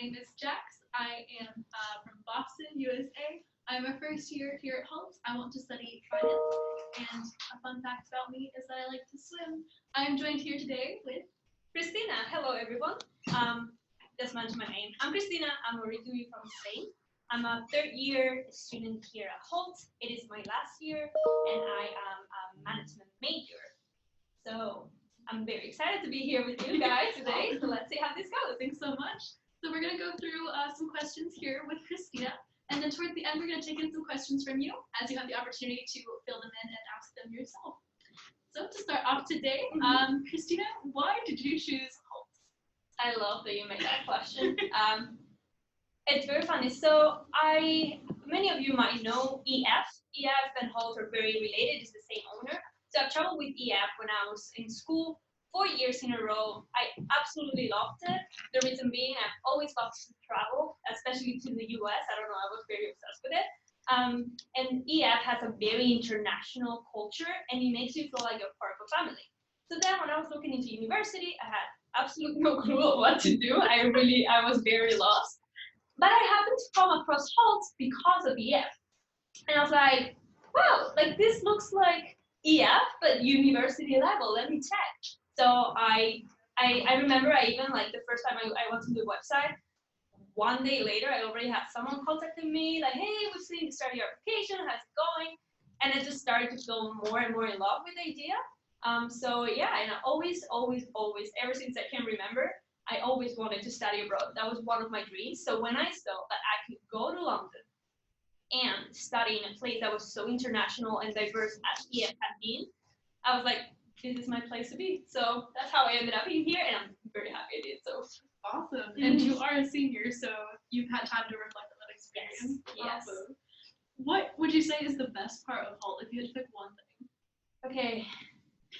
name is Jax. I am from Boston, USA. I'm a first year here at Hult. I want to study finance, and a fun fact about me is that I like to swim. I'm joined here today with Christina. Hello, everyone. Just mention my name. I'm Christina. I'm originally from Spain. I'm a third year student here at Hult. It is my last year, and I am a management major. So I'm very excited to be here with you guys today. So let's see how this goes. Thanks so much. So we're going to go through some questions here with Christina. And then towards the end, we're going to take in some questions from you as you have the opportunity to fill them in and ask them yourself. So to start off today, Christina, why did you choose Hult? I love that you made that question. It's very funny. So many of you might know EF. EF and Hult are very related. It's the same owner. So I've traveled with EF when I was in school 4 years in a row. I absolutely loved it. The reason being, I've always loved to travel, especially to the US. I don't know, I was very obsessed with it. And EF has a very international culture, and it makes you feel like you're part of a family. So then when I was looking into university, I had absolutely no clue of what to do. I was very lost. But I happened to come across Hult because of EF. And I was like, wow, like this looks like EF, but university level, let me check. So I remember I even, like, the first time I went to the website, one day later, I already had someone contacting me, like, hey, we've seen you start your application, how's it going? And I just started to feel more and more in love with the idea. So yeah, and I always, ever since I can remember, I always wanted to study abroad. That was one of my dreams. So when I saw that I could go to London and study in a place that was so international and diverse as EF had been, I was like, this is my place to be. So that's how I ended up in here, and I'm very happy I did. So awesome. And you are a senior, so you've had time to reflect on that experience. Yes. Awesome. What would you say is the best part of Hult, if you had to pick one thing? Okay,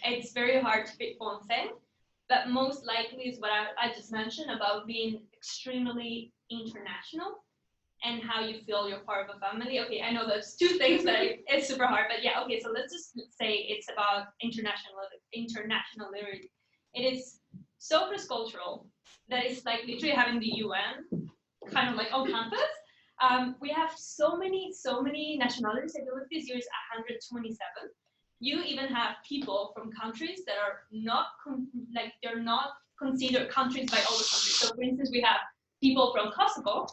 it's very hard to pick one thing, but most likely is what I just mentioned about being extremely international and how you feel you're part of a family. Okay, I know those two things that it's super hard, but yeah, okay, so let's just say it's about internationality. It is so cross-cultural that it's like literally having the UN kind of like on campus. We have so many nationalities. I believe this year is 127. You even have people from countries that are not they're not considered countries by all the countries. So for instance, we have people from Kosovo,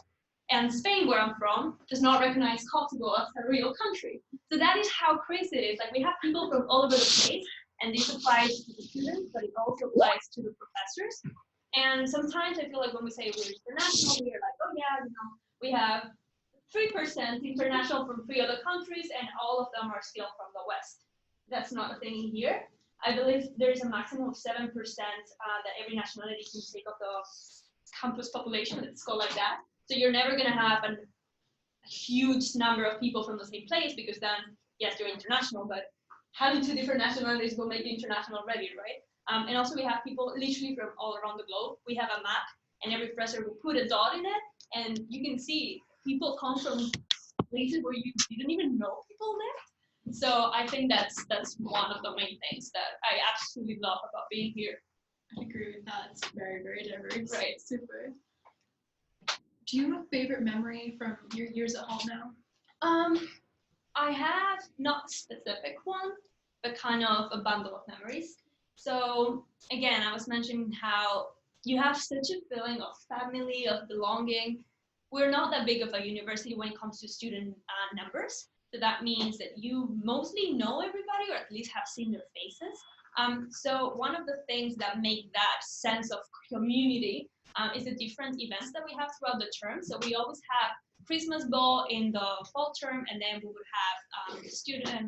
and Spain, where I'm from, does not recognize Kosovo as a real country. So that is how crazy it is. Like, we have people from all over the place, and this applies to the students, but it also applies to the professors. And sometimes I feel like when we say we're international, we're like, oh yeah, we have 3% international from 3 other countries, and all of them are still from the West. That's not a thing in here. I believe there is a maximum of 7% that every nationality can take of the campus population. It's called like that. So you're never going to have a huge number of people from the same place, because then, yes, you're international, but having 2 different nationalities will make you international already, right? And also we have people literally from all around the globe. We have a map, and every professor will put a dot in it, and you can see people come from places where you didn't even know people lived. So I think that's one of the main things that I absolutely love about being here. I agree with that. It's very, very diverse. Right. Super. Do you have a favorite memory from your years at Hult now? I have not a specific one, but kind of a bundle of memories. So again, I was mentioning how you have such a feeling of family, of belonging. We're not that big of a university when it comes to student numbers. So that means that you mostly know everybody, or at least have seen their faces. So one of the things that make that sense of community is the different events that we have throughout the term. So we always have Christmas ball in the fall term, and then we would have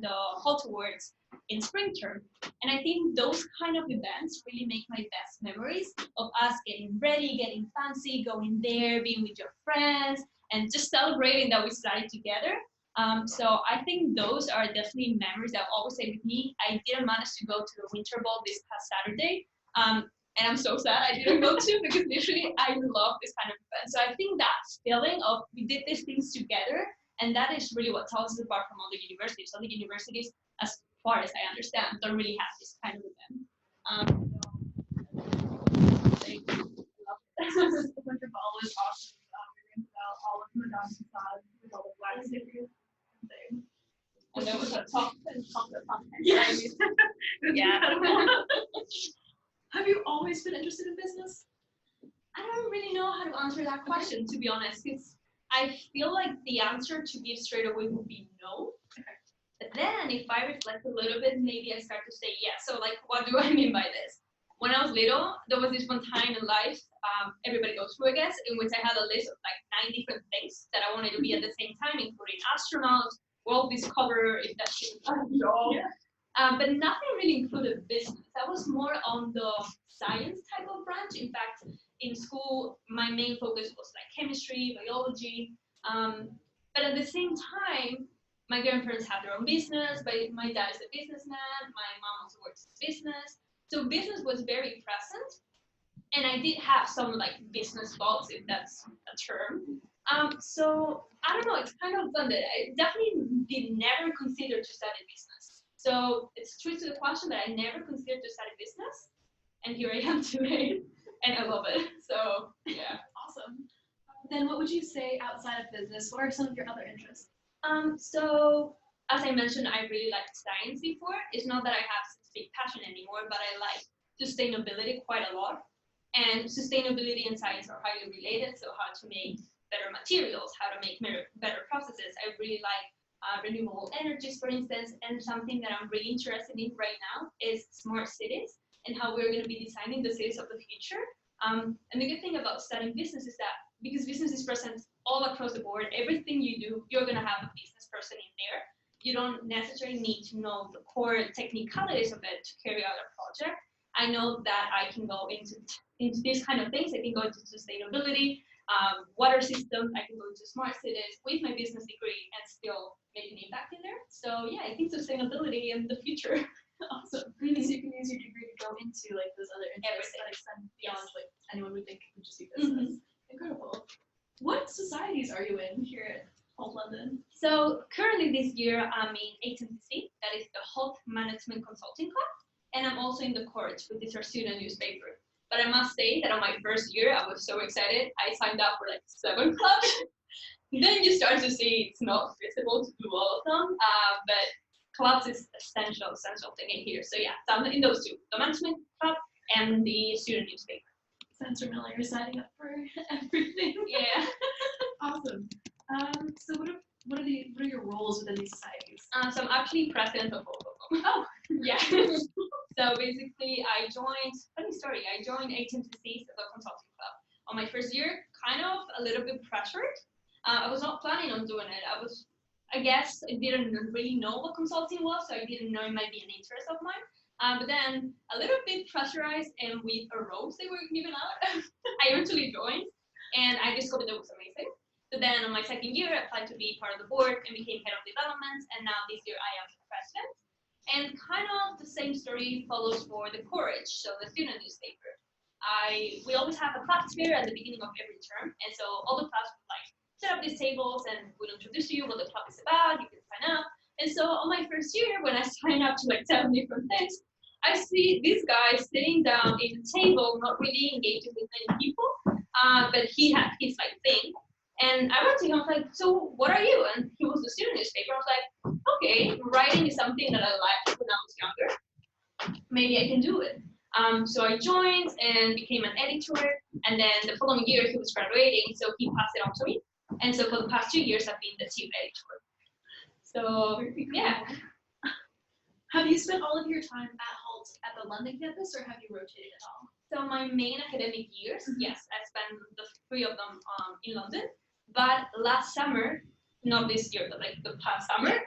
the Hult Awards in spring term. And I think those kind of events really make my best memories of us getting ready, getting fancy, going there, being with your friends, and just celebrating that we studied together. So I think those are definitely memories that I'll always stay with me. I didn't manage to go to the Winter Ball this past Saturday. And I'm so sad I didn't go to, because literally I love this kind of event. So I think that feeling of we did these things together, and that is really what tells us apart from all the universities. All the universities, as far as I understand, don't really have this kind of event. The Winter Ball was awesome. down facade with all the black stickers. And there was a top and chocolate fountain. Yes. Yeah. Incredible. Have you always been interested in business? I don't really know how to answer that question, to be honest, because I feel like the answer to give straight away would be no. Okay. But then if I reflect a little bit, maybe I start to say yes. So like, what do I mean by this? When I was little, there was this one time in life, everybody goes through, I guess, in which I had a list of like 9 different things that I wanted to be at the same time, including astronaut, world discoverer, if that's even job. Yeah. But nothing really included business. I was more on the science type of branch. In fact, in school, my main focus was like chemistry, biology. But at the same time, my grandparents have their own business, but my dad is a businessman, my mom also works in business. So business was very present. And I did have some like business thoughts, if that's a term. So I don't know, it's kind of blended. I definitely did never consider to study business. So it's true to the question that I never considered to study business. And here I am today, and I love it. So yeah. Awesome. Then what would you say outside of business? What are some of your other interests? So as I mentioned, I really liked science before. It's not that I have such a big passion anymore, but I like sustainability quite a lot. And sustainability and science are highly related. So how to make better materials, how to make better processes. I really like renewable energies, for instance, and something that I'm really interested in right now is smart cities and how we're going to be designing the cities of the future. And the good thing about studying business is that because business is present all across the board, everything you do, you're going to have a business person in there. You don't necessarily need to know the core technicalities of it to carry out a project. I know that I can go into these kind of things. I can go into sustainability, water systems. I can go into smart cities with my business degree and still make an impact in there. So yeah, I think sustainability in the future. Awesome. So you can use your degree to go into like those other interests that extend beyond what anyone would think would just be business. Incredible. What societies are you in here at Hult London? So currently this year I'm in HMTC, that is the Hult Management Consulting Club, and I'm also in the Courage, which is our student newspaper. But I must say that on my first year, I was so excited. I signed up for like 7 clubs. Then you start to see it's not feasible to do all of them, but clubs is essential thing in here. So yeah, so I'm in those 2, the management club and the student newspaper. Sounds familiar, signing up for everything. Yeah. Awesome. So what are your roles within these societies? So I'm actually president of both of them. Oh, yeah. So basically, I joined HMCC as a consulting club. On my first year, kind of a little bit pressured. I was not planning on doing it. I guess I didn't really know what consulting was, so I didn't know it might be an interest of mine. But then a little bit pressurized and with a rose they were giving out, I eventually joined and I discovered it was amazing. So then on my second year, I applied to be part of the board and became head of development. And now this year I am the president. And kind of the same story follows for the Courage, so the student newspaper. We always have a class fair at the beginning of every term. And so all the class would like set up these tables and we'll introduce you what the club is about. You can sign up. And so on my first year, when I signed up to like 7 different things, I see this guy sitting down in a table, not really engaging with many people, but he had his like thing. And I went to him, I was like, so what are you? And he was the student newspaper. I was like, okay, writing is something that I liked when I was younger. Maybe I can do it. So I joined and became an editor. And then the following year he was graduating, so he passed it on to me. And so for the past 2 years, I've been the chief editor. So yeah. Have you spent all of your time at Hult at the London campus, or have you rotated at all? So my main academic years, yes, I spent the 3 of them in London. But last summer, not this year, but like the past summer,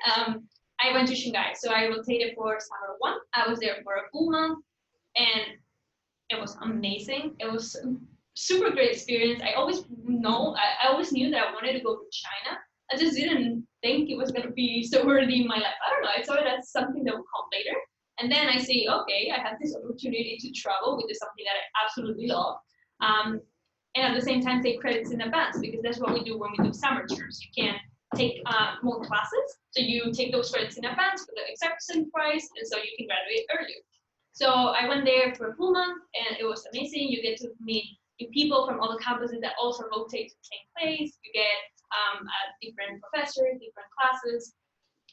I went to Shanghai. So I rotated for summer 1. I was there for a full month, and it was amazing. It was a super great experience. I always knew that I wanted to go to China. I just didn't think it was going to be so early in my life. I don't know. I saw it as something that would come later. And then I see, okay, I have this opportunity to travel, which is something that I absolutely love. And at the same time, take credits in advance, because that's what we do when we do summer terms. You can take more classes. So you take those credits in advance for the exact same price, and so you can graduate earlier. So I went there for a full month, and it was amazing. You get to meet new people from all the campuses that also rotate to the same place. You get at different professors, different classes.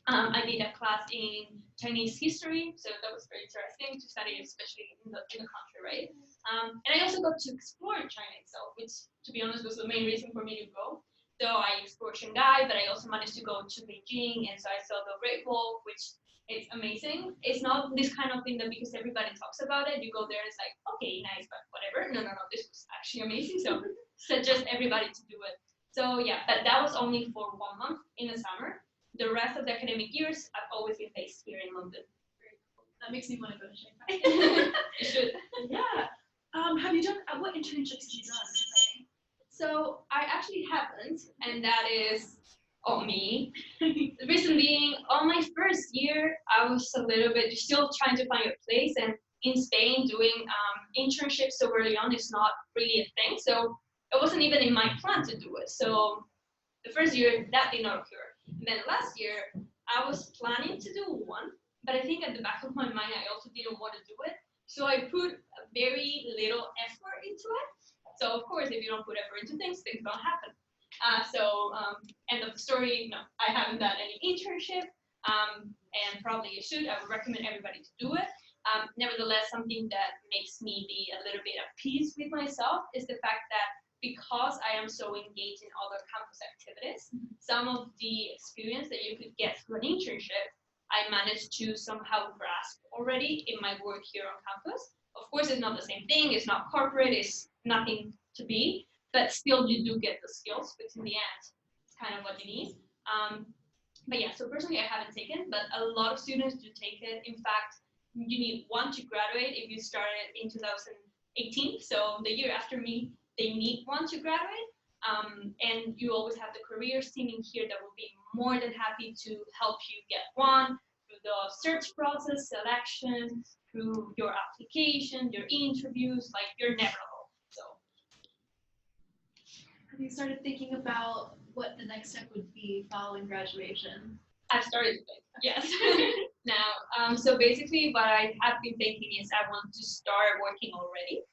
I did a class in Chinese history, so that was very interesting to study, especially in the country, right? And I also got to explore China itself, which, to be honest, was the main reason for me to go. So I explored Shanghai, but I also managed to go to Beijing, and so I saw the Great Wall, which is amazing. It's not this kind of thing that because everybody talks about it, you go there, it's like, okay, nice, but whatever. No, this was actually amazing. So suggest everybody to do it. So yeah, but that was only for 1 month in the summer. The rest of the academic years, I've always been based here in London. Very cool. That makes me want to go to Shanghai. You should. Yeah. Have you done, what internships have you done? So I actually haven't, and that is on me. The reason being, on my first year, I was a little bit still trying to find a place, and in Spain, doing internships so early on is not really a thing. So it wasn't even in my plan to do it. So the first year, that did not occur. And then last year, I was planning to do one, but I think at the back of my mind, I also didn't want to do it. So I put very little effort into it. So of course, if you don't put effort into things don't happen. End of the story, no, I haven't done any internship, and probably you should. I would recommend everybody to do it. Nevertheless, something that makes me be a little bit at peace with myself is the fact that because I am so engaged in other campus activities, some of the experience that you could get through an internship, I managed to somehow grasp already in my work here on campus. Of course, it's not the same thing, it's not corporate, it's nothing to be, but still you do get the skills, which in the end, it's kind of what you need. But yeah, so personally I haven't taken, but a lot of students do take it. In fact, you need one to graduate if you started in 2018, so the year after me, they need one to graduate, and you always have the careers team in here that will be more than happy to help you get one through the search process, selection, through your application, your interviews, like you're never alone. So, have you started thinking about what the next step would be following graduation? I've started to think, yes. Now, so basically what I have been thinking is I want to start working already.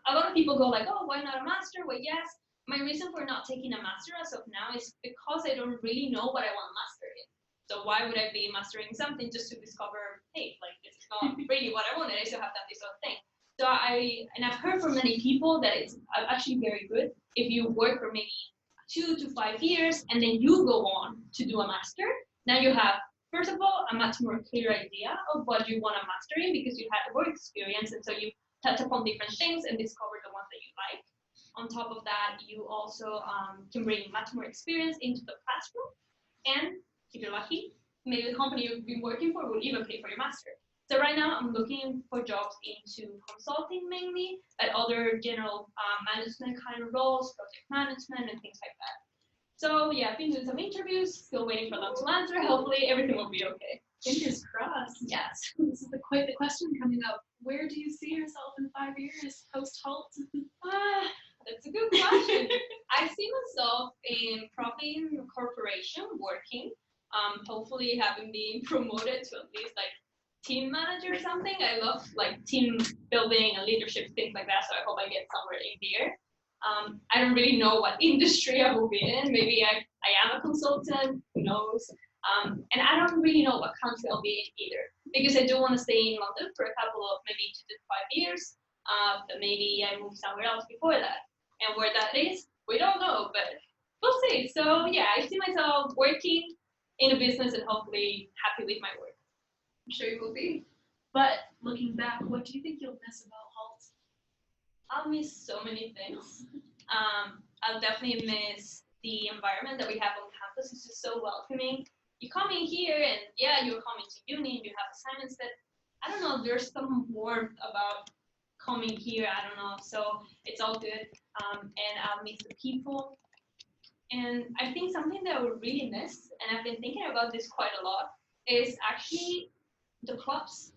A lot of people go like, oh, why not a master? Well, yes. My reason for not taking a master as of now is because I don't really know what I want to master in. So why would I be mastering something just to discover, hey, like this is not really what I wanted. I still have done this other thing. So I've heard from many people that it's actually very good if you work for maybe 2 to 5 years and then you go on to do a master. Now you have, first of all, a much more clear idea of what you want to master in because you had work experience, and so you touch upon different things and discover the ones that you like. On top of that, you also can bring much more experience into the classroom, and if you're lucky, maybe the company you've been working for will even pay for your master. So right now, I'm looking for jobs into consulting mainly, but other general management kind of roles, project management, and things like that. So yeah, I've been doing some interviews, still waiting for them to answer. Hopefully, everything will be okay. Fingers crossed. Yes. This is quite the question coming up. Where do you see yourself in 5 years post Hult? That's a good question. I see myself probably in a corporation working, hopefully having been promoted to at least like team manager or something. I love like team building and leadership, things like that, so I hope I get somewhere in here. I don't really know what industry I will be in. Maybe I am a consultant, who knows? And I don't really know what country I'll be in either, because I do want to stay in London for a couple of maybe 2 to 5 years, but maybe I move somewhere else before that. And where that is, we don't know, but we'll see. So yeah, I see myself working in a business and hopefully happy with my work. I'm sure you will be. But looking back, what do you think you'll miss about Hult? I'll miss so many things. I'll definitely miss the environment that we have on campus. It's just so welcoming. You come in here and yeah, you're coming to uni, you have assignments that, I don't know, there's some warmth about coming here, I don't know, so it's all good. And I'll miss the people. And I think something that I would really miss, and I've been thinking about this quite a lot, is actually the clubs.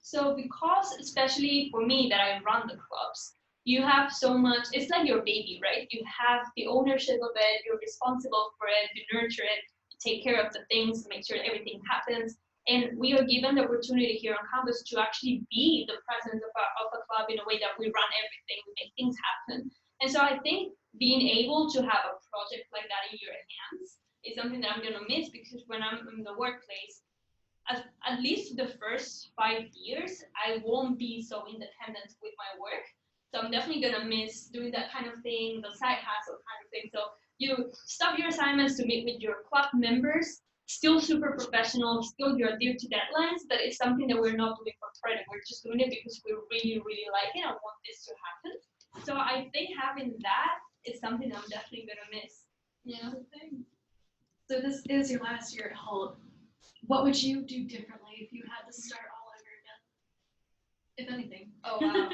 So because, especially for me that I run the clubs, you have so much, it's like your baby, right? You have the ownership of it, you're responsible for it, you nurture it, you take care of the things, make sure everything happens. And we are given the opportunity here on campus to actually be the president of a club in a way that we run everything, we make things happen. And so I think being able to have a project like that in your hands is something that I'm going to miss, because when I'm in the workplace, at least the first 5 years, I won't be so independent with my work. So I'm definitely going to miss doing that kind of thing, the side hustle kind of thing. So you stop your assignments to meet with your club members, still super professional, still you adhere to deadlines, but it's something that we're not doing for credit. We're just doing it because we really, really like it and want this to happen. So I think having that is something I'm definitely going to miss. Yeah. So this is your last year at Hult. What would you do differently if you had to start all over again? If anything. Oh, wow.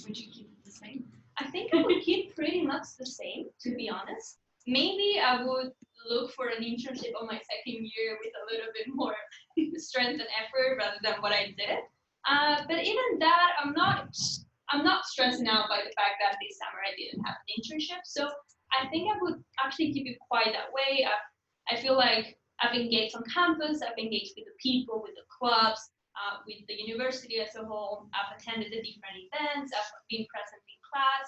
Would you keep it the same? I think I would keep pretty much the same, to be honest. Maybe I would look for an internship on my second year with a little bit more strength and effort rather than what I did. But even that, I'm not stressing out by the fact that this summer I didn't have an internship. So I think I would actually keep it quite that way. I feel like I've engaged on campus, I've engaged with the people, with the clubs, with the university as a whole. I've attended the different events, I've been present in class.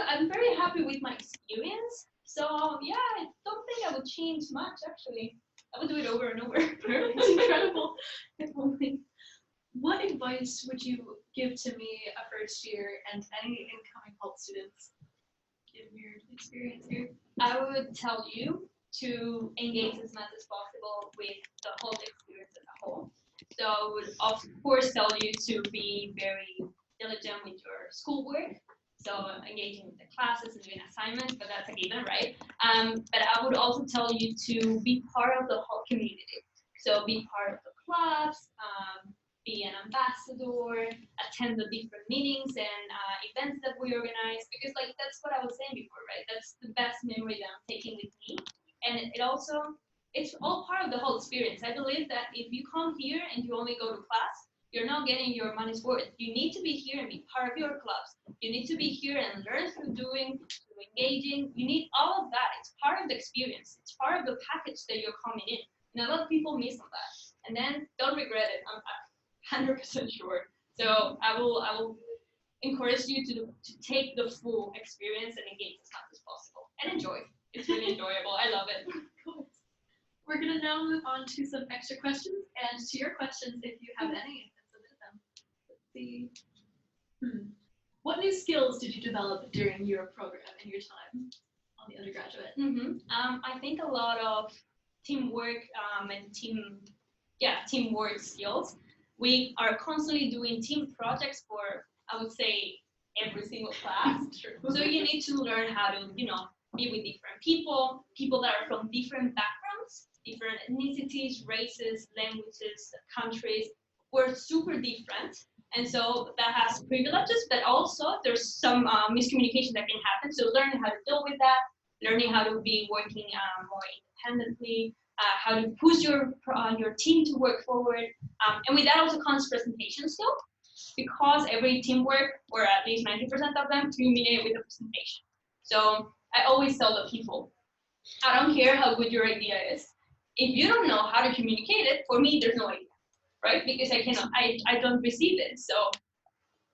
I'm very happy with my experience. So yeah, I don't think I would change much actually. I would do it over and over. It's incredible. What advice would you give to me, a first year, and any incoming Hult students, given your experience here? I would tell you to engage as much as possible with the whole experience as a whole. So I would of course tell you to be very diligent with your schoolwork. So engaging with the classes and doing assignments, but that's a given, right? But I would also tell you to be part of the whole community. So be part of the clubs, be an ambassador, attend the different meetings and events that we organize, because like that's what I was saying before, right? That's the best memory that I'm taking with me. And it's all part of the whole experience. I believe that if you come here and you only go to class, you're not getting your money's worth. You need to be here and be part of your clubs. You need to be here and learn through doing, through engaging. You need all of that. It's part of the experience. It's part of the package that you're coming in. And a lot of people miss on that. And then don't regret it. I'm 100% sure. So I will encourage you to take the full experience and engage as much as possible and enjoy. It's really enjoyable. I love it. Cool. We're gonna now move on to some extra questions, and to your questions, if you have any, submit them. Let's see. What new skills did you develop during your program and your time on the undergraduate? I think a lot of teamwork and teamwork skills. We are constantly doing team projects for, I would say, every single class. So you need to learn how to, be with different people that are from different backgrounds, different ethnicities, races, languages, countries. We're super different. And so that has privileges, but also there's some miscommunication that can happen. So learning how to deal with that, learning how to be working more independently, how to push your team to work forward. And with that also comes presentation skill, because every teamwork, or at least 90% of them, culminate with a presentation. So I always tell the people, I don't care how good your idea is. If you don't know how to communicate it, for me, there's no idea, right? Because I don't receive it. So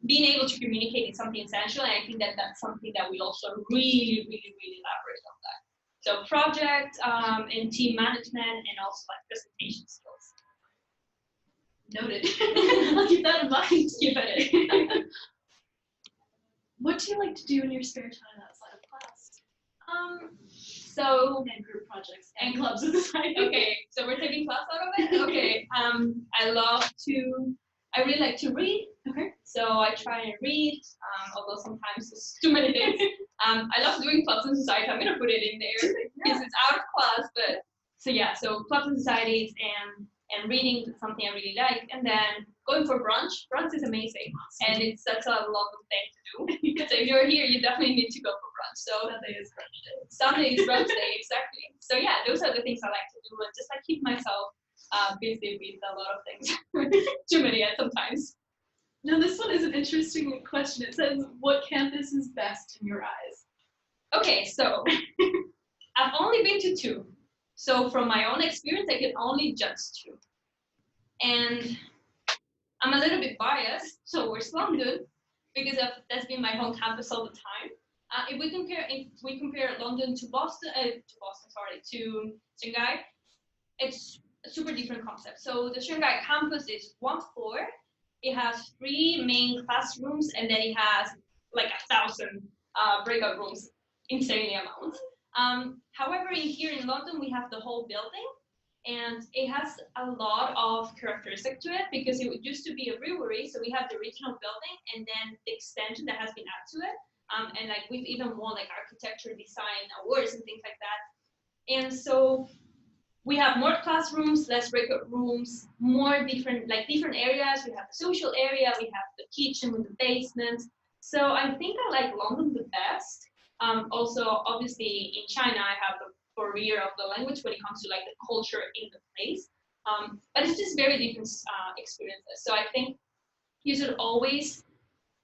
being able to communicate is something essential, and I think that that's something that we also really, really, really leverage on that. So project and team management, and also like presentation skills. Noted. I'll keep that in mind. Keep it. What do you like to do in your spare time outside of class? And group projects and clubs on the side. Okay, so we're taking class out of it? Okay. I really like to read. Okay. So I try and read, although sometimes it's too many days. I love doing clubs and societies. I'm gonna put it in there because it's out of class, but so clubs and societies and reading is something I really like. And then going for brunch. Brunch is amazing. Awesome. And it's such a lovely thing to do. So if you're here, you definitely need to go for brunch. So Sunday is brunch day. Sunday is brunch day, exactly. So yeah, those are the things I like to do, and just like keep myself busy with a lot of things. Too many at sometimes. Now this one is an interesting question. It says, what campus is best in your eyes? Okay, so I've only been to 2. So from my own experience, I can only judge 2. And I'm a little bit biased towards London because that's been my home campus all the time. If we compare London to to Shanghai, it's a super different concept. So the Shanghai campus is one floor. It has 3 main classrooms, and then it has like 1,000 breakout rooms, insane amount. However, here in London, we have the whole building, and it has a lot of characteristic to it because it used to be a brewery. So we have the original building, and then the extension that has been added to it. And like we've even won like architecture design awards and things like that. And so we have more classrooms, less breakout rooms, more different areas. We have the social area, we have the kitchen with the basement. So I think I like London the best. Also, obviously, in China, I have the barrier of the language when it comes to like the culture in the place. But it's just very different experiences. So I think you should always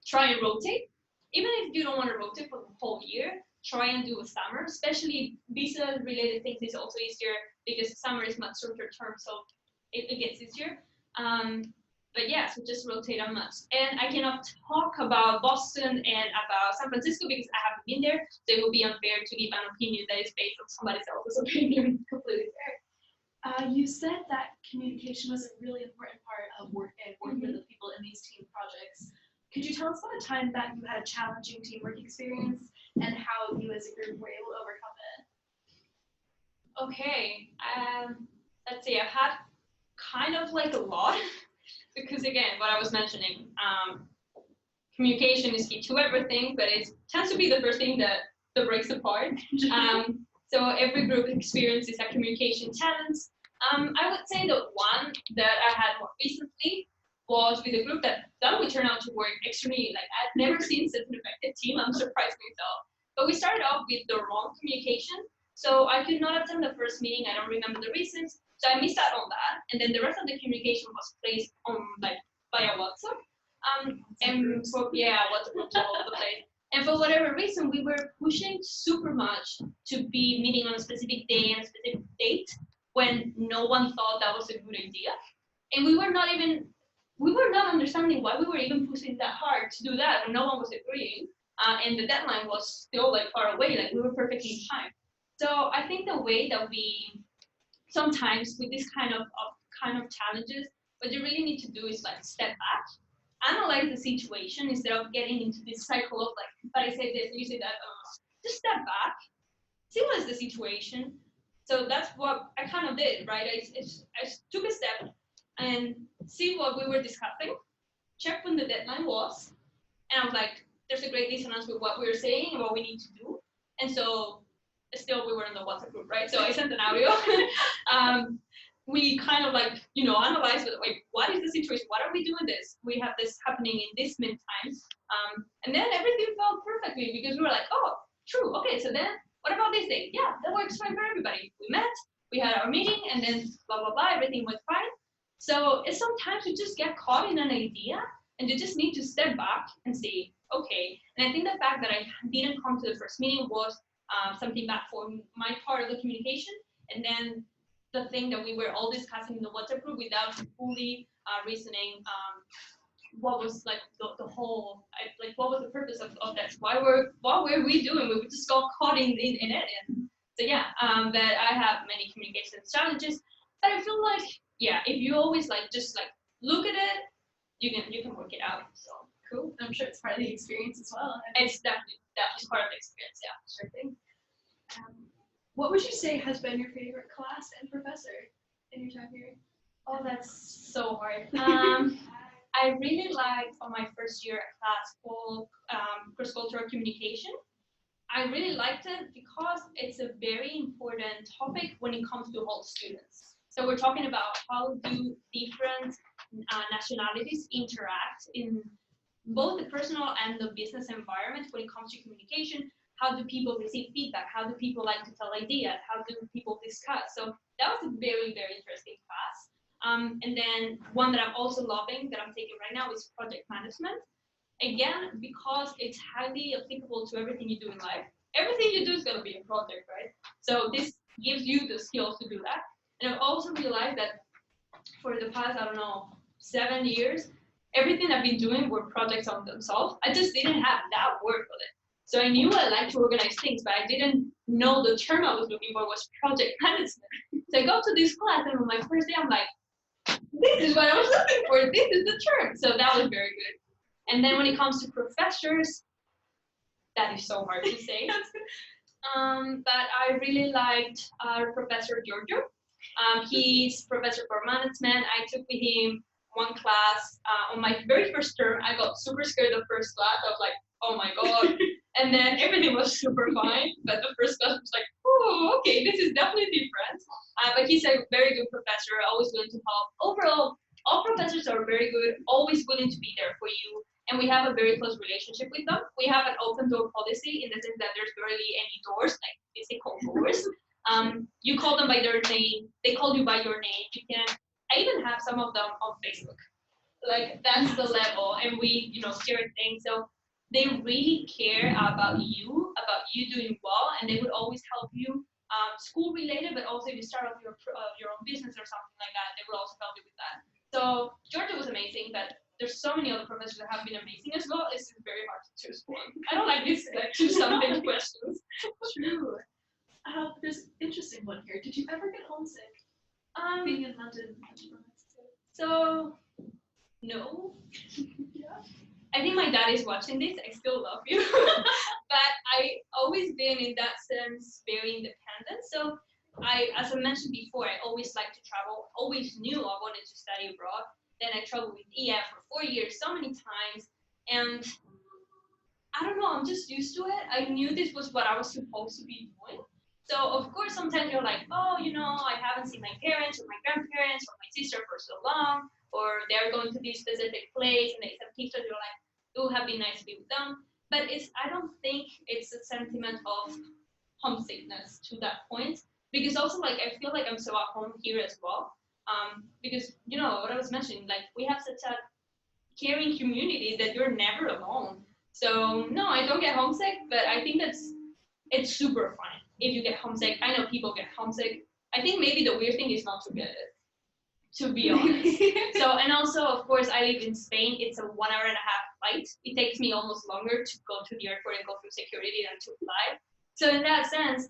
try and rotate. Even if you don't want to rotate for the whole year, try and do a summer, especially visa-related things is also easier because summer is much shorter term, so it gets easier. But yeah, so just rotate on much. And I cannot talk about Boston and about San Francisco because I haven't been there, so it would be unfair to give an opinion that is based on somebody else's opinion. Completely fair. You said that communication was a really important part of working with the people in these team projects. Could you tell us about a time that you had a challenging teamwork experience and how you as a group were able to overcome it? Okay, let's see, I've had kind of like a lot because again, what I was mentioning, communication is key to everything, but it tends to be the first thing that breaks apart. So every group experiences a communication challenge. I would say the one that I had more recently was with a group that would turn out to work extremely, like I've never seen such an effective team, I'm surprised myself. But we started off with the wrong communication. So I could not attend the first meeting, I don't remember the reasons, so I missed out on that. And then the rest of the communication was placed on like via WhatsApp. And for, WhatsApp groups all over the place. And for whatever reason, we were pushing super much to be meeting on a specific day and a specific date when no one thought that was a good idea. And we were not understanding why we were even pushing that hard to do that when no one was agreeing. And the deadline was still like far away, like we were perfectly in time. So I think the way that we sometimes with this kind of challenges, what you really need to do is like step back, analyze the situation instead of getting into this cycle of like, but I say this, you say that, just step back, see what is the situation. So that's what I kind of did, right? I took a step and see what we were discussing, check when the deadline was, and I was like, there's a great dissonance with what we were saying and what we need to do. And so still we were in the WhatsApp group, right? So I sent an audio. We kind of like, analyzed it, like, what is the situation? Why are we doing this? We have this happening in this many times. And then everything felt perfectly because we were like, oh, true. Okay, so then what about this thing? Yeah, that works fine for everybody. We met, we had our meeting, and then blah, blah, blah, everything went fine. So it's sometimes you just get caught in an idea and you just need to step back and say, okay. And I think the fact that I didn't come to the first meeting was something bad for my part of the communication. And then the thing that we were all discussing in the WhatsApp group without fully reasoning what was like the whole, like what was the purpose of that? What were we doing? We just got caught in it. And so yeah, that I have many communication challenges, but I feel like, yeah, if you always just look at it, you can work it out. So cool. I'm sure it's part of the experience as well. It's definitely part of the experience. Yeah, sure thing. What would you say has been your favorite class and professor in your time here? Oh, that's so hard. I really liked on my first year a class called cross-cultural communication. I really liked it because it's a very important topic when it comes to Hult students. So we're talking about how do different nationalities interact in both the personal and the business environment when it comes to communication. How do people receive feedback? How do people like to tell ideas? How do people discuss? So that was a very, very interesting class. And then one that I'm also loving that I'm taking right now is project management. Again, because it's highly applicable to everything you do in life. Everything you do is going to be a project, right? So this gives you the skills to do that. And I've also realized that for the past, 7 years, everything I've been doing were projects on themselves. I just didn't have that word for it. So I knew I liked to organize things, but I didn't know the term I was looking for was project management. So I go to this class, and on my first day, I'm like, this is what I was looking for. This is the term. So that was very good. And then when it comes to professors, that is so hard to say. But I really liked our Professor Giorgio. He's professor for management. I took with him one class on my very first term. I got super scared the first class. I was like, oh my God. And then everything was super fine. But the first class was like, oh, okay, this is definitely different. But he's a very good professor, always willing to help. Overall, all professors are very good, always willing to be there for you. And we have a very close relationship with them. We have an open door policy in the sense that there's barely any doors, like physical doors. You call them by their name, they call you by your name. You can, I even have some of them on Facebook. Like that's the level, and we, share things. So they really care about you doing well, and they would always help you, school related, but also if you start off your own business or something like that, they will also help you with that. So Georgia was amazing, but there's so many other professors that have been amazing as well. It's very hard to choose one. I don't like this choose something questions. True. There's an interesting one here. Did you ever get homesick being in London? So, no. Yeah. I think my dad is watching this. I still love you. But I always been in that sense very independent. So as I mentioned before, I always liked to travel. Always knew I wanted to study abroad. Then I traveled with EF for 4 years, so many times. And I don't know, I'm just used to it. I knew this was what I was supposed to be doing. So of course, sometimes you're like, oh, I haven't seen my parents or my grandparents or my sister for so long, or they're going to this specific place and they send pictures. You're like, it would have been nice to be with them. But I don't think it's a sentiment of homesickness to that point, because also like I feel like I'm so at home here as well. Because what I was mentioning, like we have such a caring community that you're never alone. So no, I don't get homesick, but I think it's super fun if you get homesick. I know people get homesick. I think maybe the weird thing is not to get it, to be honest. So, and also, of course, I live in Spain. It's a 1 hour and a half flight. It takes me almost longer to go to the airport and go through security than to fly. So in that sense,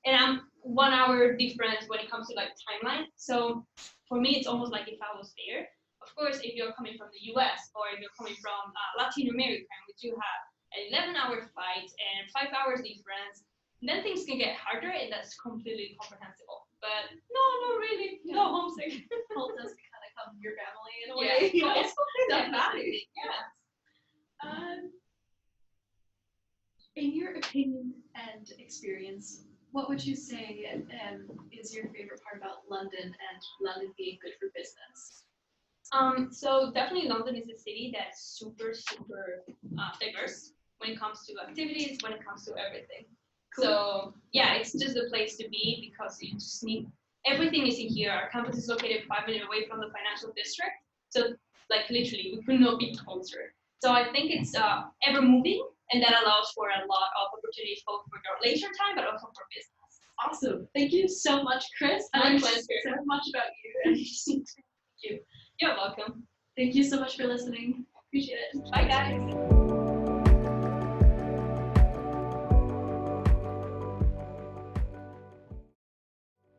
and I'm 1 hour different when it comes to like timeline. So for me, it's almost like if I was there. Of course, if you're coming from the US or if you're coming from Latin America, which you have an 11-hour flight and 5 hours difference, then things can get harder, and that's completely comprehensible. But no, really, no homesick. Hult does kind of come your family in a way. Yeah, it's definitely. Yeah. In your opinion and experience, what would you say is your favorite part about London and London being good for business? So definitely London is a city that's super diverse when it comes to activities, when it comes to everything. Cool. So yeah, it's just a place to be because you just need everything is in here. Our campus is located 5 minutes away from the financial district, so like literally we could not be closer. So I think it's ever moving, and that allows for a lot of opportunities both for your leisure time but also for business. Awesome. Thank you so much, Chris. My I pleasure. learned so much about you. And thank you. You're welcome. Thank you so much for listening. Appreciate it. Bye, guys.